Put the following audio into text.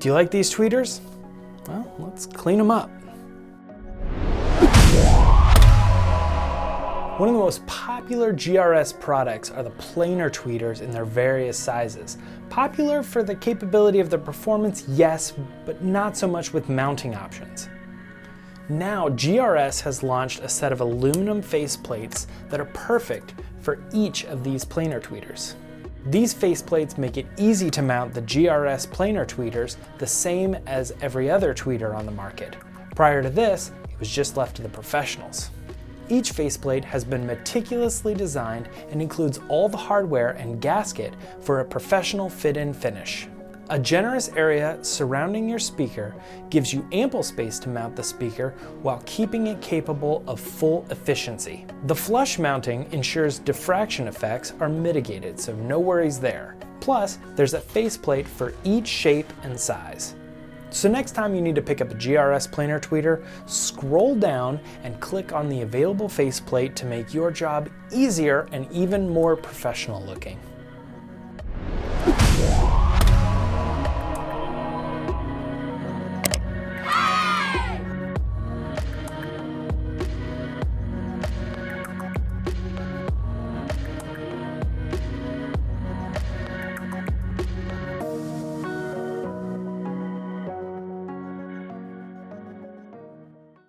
Do you like these tweeters? Well, let's clean them up. One of the most popular GRS products are the planar tweeters in their various sizes. Popular for the capability of the performance, yes, but not so much with mounting options. Now, GRS has launched a set of aluminum faceplates that are perfect for each of these planar tweeters. These faceplates make it easy to mount the GRS planar tweeters the same as every other tweeter on the market. Prior to this, it was just left to the professionals. Each faceplate has been meticulously designed and includes all the hardware and gasket for a professional fit-in finish. A generous area surrounding your speaker gives you ample space to mount the speaker while keeping it capable of full efficiency. The flush mounting ensures diffraction effects are mitigated, so no worries there. Plus, there's a faceplate for each shape and size. So next time you need to pick up a GRS planar tweeter, scroll down and click on the available faceplate to make your job easier and even more professional looking.